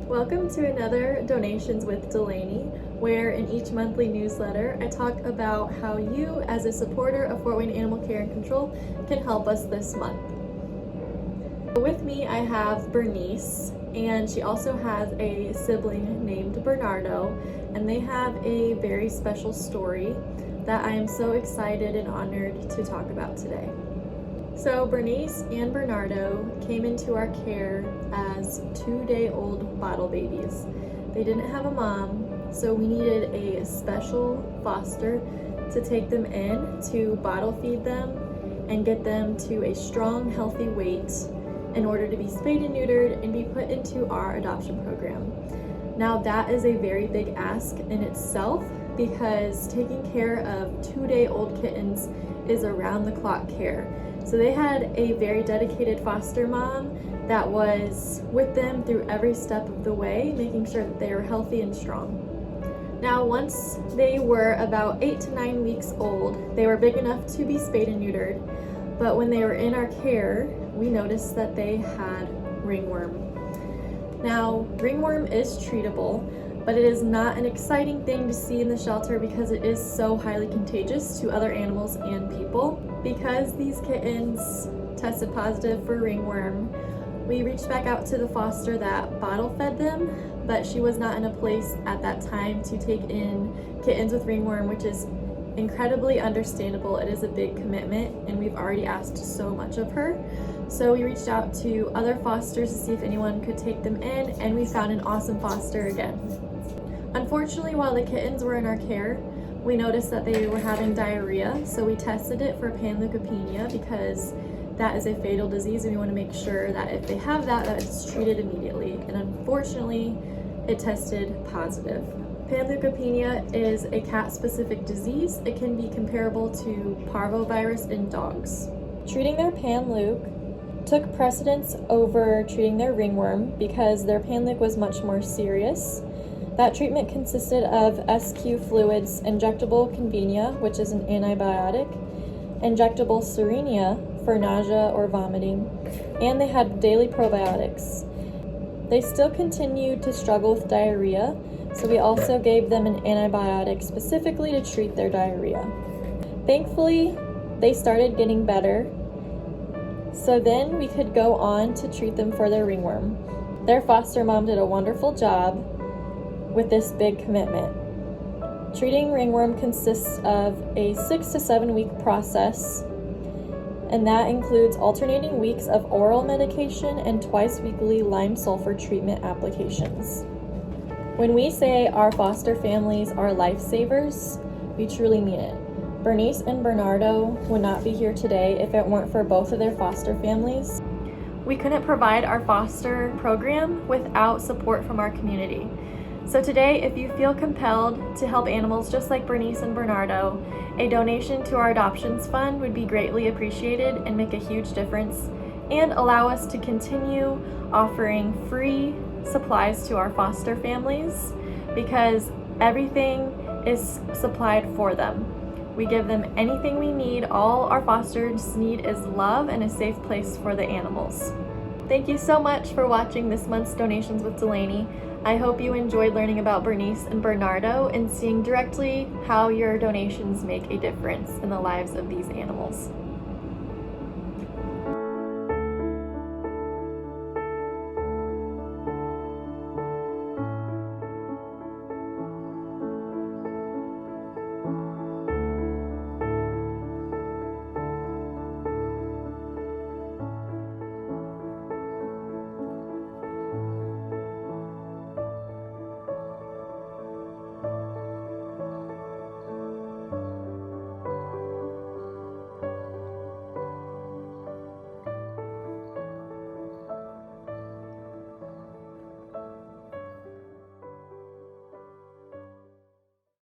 Welcome to another Donations with Delaney, where in each monthly newsletter I talk about how you, as a supporter of Fort Wayne Animal Care and Control, can help us this month. With me I have Bernice, and she also has a sibling named Bernardo, and they have a very special story that I am so excited and honored to talk about today. So Bernice and Bernardo came into our care as 2-day-old bottle babies. They didn't have a mom, so we needed a special foster to take them in to bottle feed them and get them to a strong, healthy weight in order to be spayed and neutered and be put into our adoption program. Now that is a very big ask in itself, because taking care of 2-day-old kittens is around-the-clock care. So they had a very dedicated foster mom that was with them through every step of the way, making sure that they were healthy and strong. Now, once they were about 8 to 9 weeks old, they were big enough to be spayed and neutered, but when they were in our care, we noticed that they had ringworm. Now, ringworm is treatable, but it is not an exciting thing to see in the shelter because it is so highly contagious to other animals and people. Because these kittens tested positive for ringworm, we reached back out to the foster that bottle fed them, but she was not in a place at that time to take in kittens with ringworm, which is incredibly understandable. It is a big commitment, and we've already asked so much of her. So we reached out to other fosters to see if anyone could take them in, and we found an awesome foster again. Unfortunately, while the kittens were in our care, we noticed that they were having diarrhea, so we tested it for Leucopenia because that is a fatal disease, and we want to make sure that if they have that it's treated immediately. And unfortunately, it tested positive. Panleukopenia is a cat-specific disease. It can be comparable to parvovirus in dogs. Treating their panleuc took precedence over treating their ringworm because their panleuc was much more serious. That treatment consisted of SQ fluids, injectable convenia, which is an antibiotic, injectable serenia for nausea or vomiting, and they had daily probiotics. They still continued to struggle with diarrhea, so we also gave them an antibiotic specifically to treat their diarrhea. Thankfully, they started getting better, so then we could go on to treat them for their ringworm. Their foster mom did a wonderful job with this big commitment. Treating ringworm consists of a 6 to 7 week process, and that includes alternating weeks of oral medication and twice weekly lime sulfur treatment applications. When we say our foster families are lifesavers, we truly mean it. Bernice and Bernardo would not be here today if it weren't for both of their foster families. We couldn't provide our foster program without support from our community. So today, if you feel compelled to help animals just like Bernice and Bernardo, a donation to our adoptions fund would be greatly appreciated and make a huge difference, and allow us to continue offering free supplies to our foster families, because everything is supplied for them. We give them anything we need. All our fosters need is love and a safe place for the animals. Thank you so much for watching this month's Donations with Delaney. I hope you enjoyed learning about Bernice and Bernardo and seeing directly how your donations make a difference in the lives of these animals.